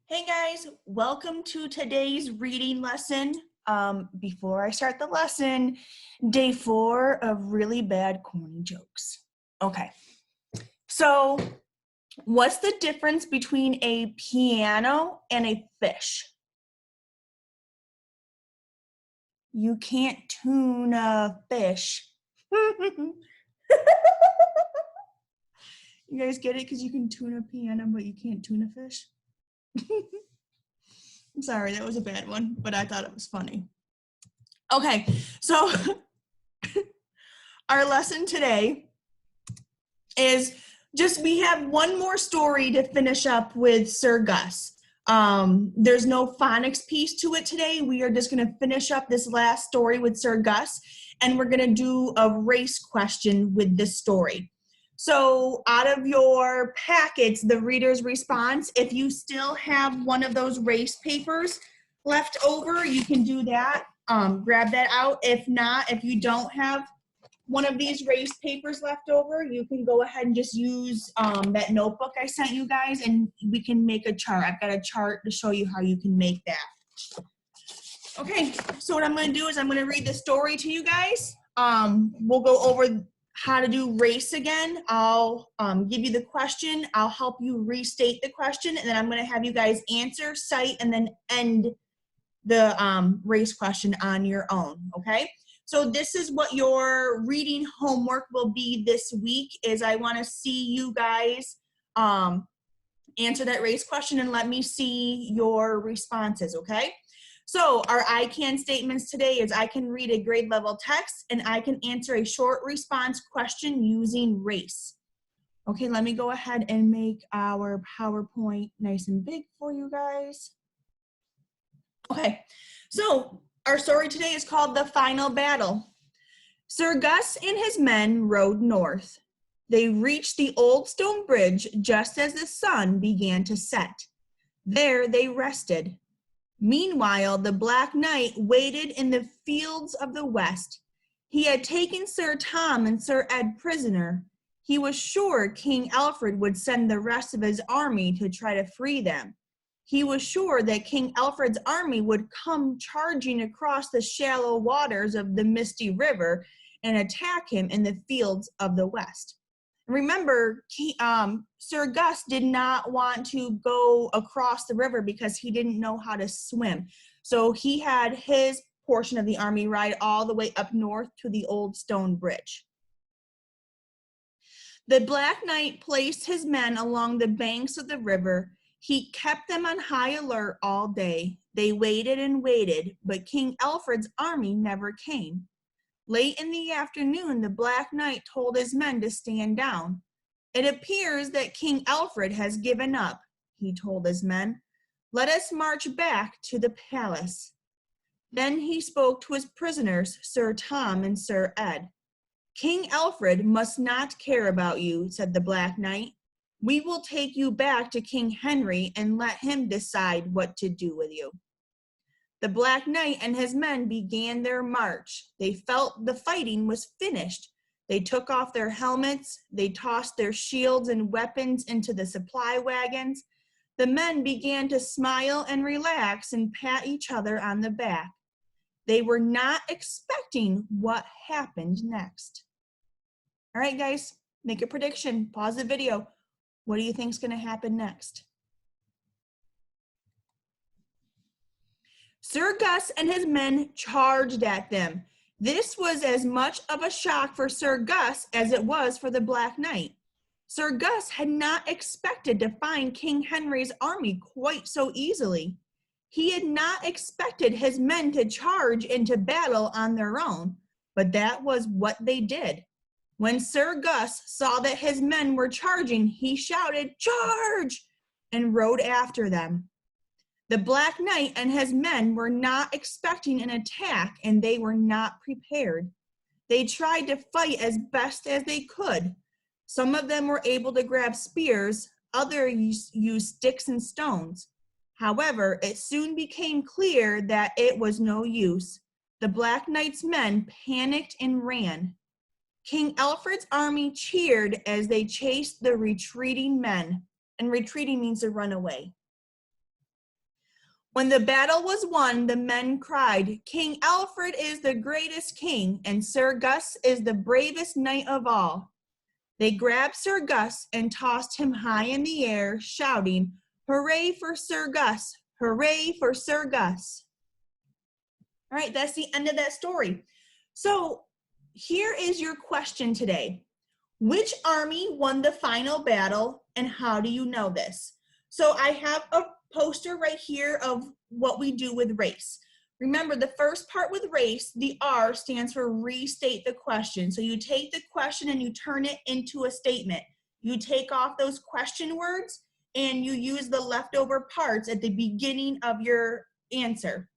Hey guys, welcome to today's reading lesson. Before I start the lesson, day 4 of really bad corny jokes. Okay, so what's the difference between a piano and a fish? You can't tune a fish. You guys get it? Because you can tune a piano, but you can't tune a fish? I'm sorry, that was a bad one, but I thought it was funny. Okay, so our lesson today is just we have one more story to finish up with Sir Gus. There's no phonics piece to it today. We are just going to finish up this last story with Sir Gus, and we're going to do a race question with this story. So out of your packets, the reader's response, if you still have one of those race papers left over, you can do that. Grab that out. If not, if you don't have one of these raised papers left over, you can go ahead and just use that notebook I sent you guys, and we can make a chart. I've got a chart to show you how you can make that. Okay, so what I'm going to do is I'm going to read the story to you guys. We'll go over how to do race again. I'll give you the question. I'll help you restate the question, and then I'm going to have you guys answer, cite, and then end the race question on your own, okay? So this is what your reading homework will be this week, is I want to see you guys answer that race question and let me see your responses, okay? So our I can statements today is I can read a grade level text and I can answer a short response question using race. Okay, let me go ahead and make our PowerPoint nice and big for you guys. Okay, so our story today is called The Final Battle. Sir Gus and his men rode north. They reached the old stone bridge just as the sun began to set. There they rested. Meanwhile, the Black Knight waited in the fields of the west. He had taken Sir Tom and Sir Ed prisoner. He was sure King Alfred would send the rest of his army to try to free them. He was sure that King Alfred's army would come charging across the shallow waters of the misty river and attack him in the fields of the west. Remember, Sir Gus did not want to go across the river because he didn't know how to swim. So he had his portion of the army ride all the way up north to the old stone bridge. The Black Knight placed his men along the banks of the river. He kept them on high alert all day. They waited and waited, but King Alfred's army never came. Late in the afternoon, the Black Knight told his men to stand down. It appears that King Alfred has given up, he told his men. Let us march back to the palace. Then he spoke to his prisoners, Sir Tom and Sir Ed. King Alfred must not care about you, said the Black Knight. We will take you back to King Henry and let him decide what to do with you. The Black Knight and his men began their march. They felt the fighting was finished. They took off their helmets. They tossed their shields and weapons into the supply wagons. The men began to smile and relax and pat each other on the back. They were not expecting what happened next. All right, guys, make a prediction. Pause the video. What do you think is going to happen next? Sir Gus and his men charged at them. This was as much of a shock for Sir Gus as it was for the Black Knight. Sir Gus had not expected to find King Henry's army quite so easily. He had not expected his men to charge into battle on their own, but that was what they did. When Sir Gus saw that his men were charging, he shouted, "Charge!" and rode after them. The Black Knight and his men were not expecting an attack, and they were not prepared. They tried to fight as best as they could. Some of them were able to grab spears, others used sticks and stones. However, it soon became clear that it was no use. The Black Knight's men panicked and ran. King Alfred's army cheered as they chased the retreating men, and retreating means to run away. When the battle was won, the men cried, King Alfred is the greatest king, and Sir Gus is the bravest knight of all. They grabbed Sir Gus and tossed him high in the air, shouting, Hooray for Sir Gus! Hooray for Sir Gus! All right, that's the end of that story. So here is your question today. Which army won the final battle, and how do you know this? So I have a poster right here of what we do with R.A.C.E. Remember, the first part with R.A.C.E, the R stands for restate the question. So you take the question and you turn it into a statement. You take off those question words and you use the leftover parts at the beginning of your answer.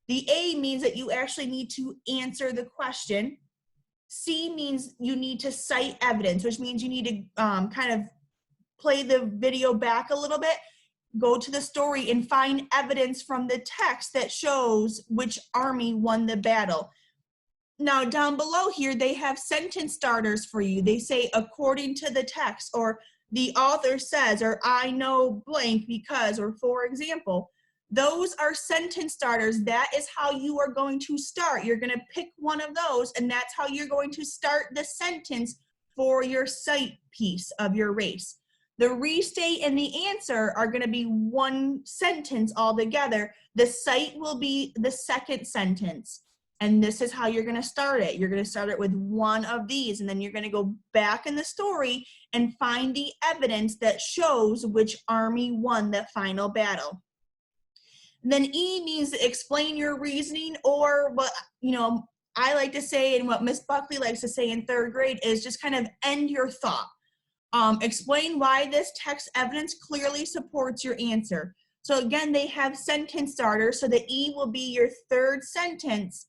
The A means that you actually need to answer the question. C means you need to cite evidence, which means you need to kind of play the video back a little bit, go to the story and find evidence from the text that shows which army won the battle. Now down below here, they have sentence starters for you. They say, according to the text, or the author says, or I know blank because, or for example. Those are sentence starters. That is how you are going to start. You're going to pick one of those, and that's how you're going to start the sentence for your cite piece of your race. The restate and the answer are going to be one sentence altogether. The cite will be the second sentence. And this is how you're going to start it. You're going to start it with one of these, and then you're going to go back in the story and find the evidence that shows which army won the final battle. Then E means to explain your reasoning, or what, I like to say, and what Miss Buckley likes to say in 3rd grade is just kind of end your thought. Explain why this text evidence clearly supports your answer. So again, they have sentence starters. So the E will be your 3rd sentence.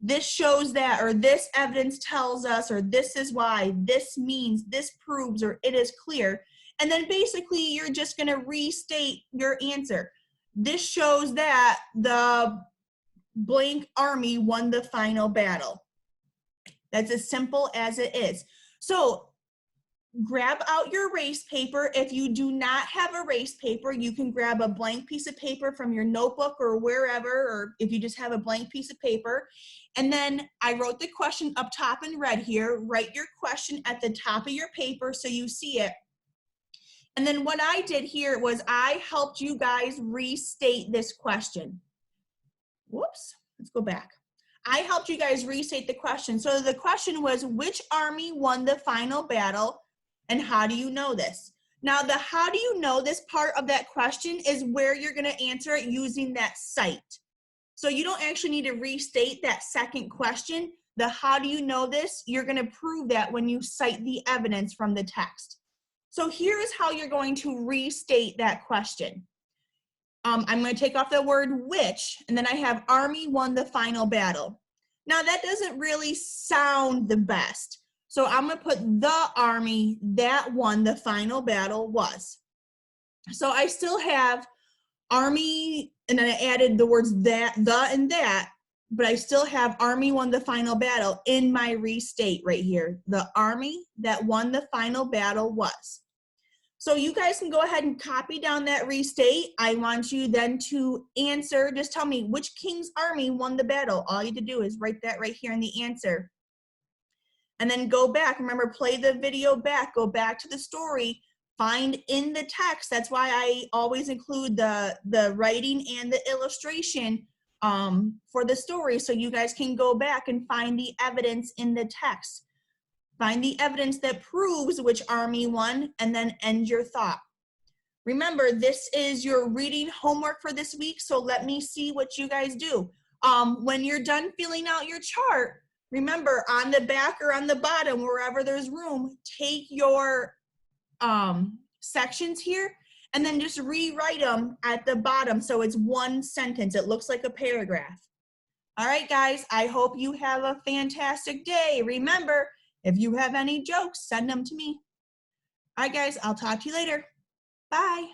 This shows that, or this evidence tells us, or this is why, this means, this proves, or it is clear. And then basically you're just going to restate your answer. This shows that the blank army won the final battle. That's as simple as it is. So grab out your erase paper. If you do not have erase paper, you can grab a blank piece of paper from your notebook or wherever, or if you just have a blank piece of paper. And then I wrote the question up top in red here. Write your question at the top of your paper so you see it. And then what I did here was I helped you guys restate this question. Whoops, let's go back. I helped you guys restate the question. So the question was, which army won the final battle, and how do you know this? Now the how do you know this part of that question is where you're going to answer it using that cite. So you don't actually need to restate that second question. The how do you know this, you're going to prove that when you cite the evidence from the text. So here is how you're going to restate that question. I'm going to take off the word which, and then I have army won the final battle. Now that doesn't really sound the best. So I'm going to put the army that won the final battle was. So I still have army, and then I added the words that, the, and that, but I still have army won the final battle in my restate right here. The army that won the final battle was. So you guys can go ahead and copy down that restate. I want you then to answer. Just tell me which king's army won the battle. All you have to do is write that right here in the answer. And then go back. Remember, play the video back. Go back to the story. Find in the text. That's why I always include the writing and the illustration for the story, so you guys can go back and find the evidence in the text. Find the evidence that proves which army won, and then end your thought. Remember, this is your reading homework for this week, so let me see what you guys do. When you're done filling out your chart, remember, on the back or on the bottom, wherever there's room, take your sections here and then just rewrite them at the bottom so it's one sentence. It looks like a paragraph. All right, guys, I hope you have a fantastic day. Remember, if you have any jokes, send them to me. All right, guys, I'll talk to you later. Bye.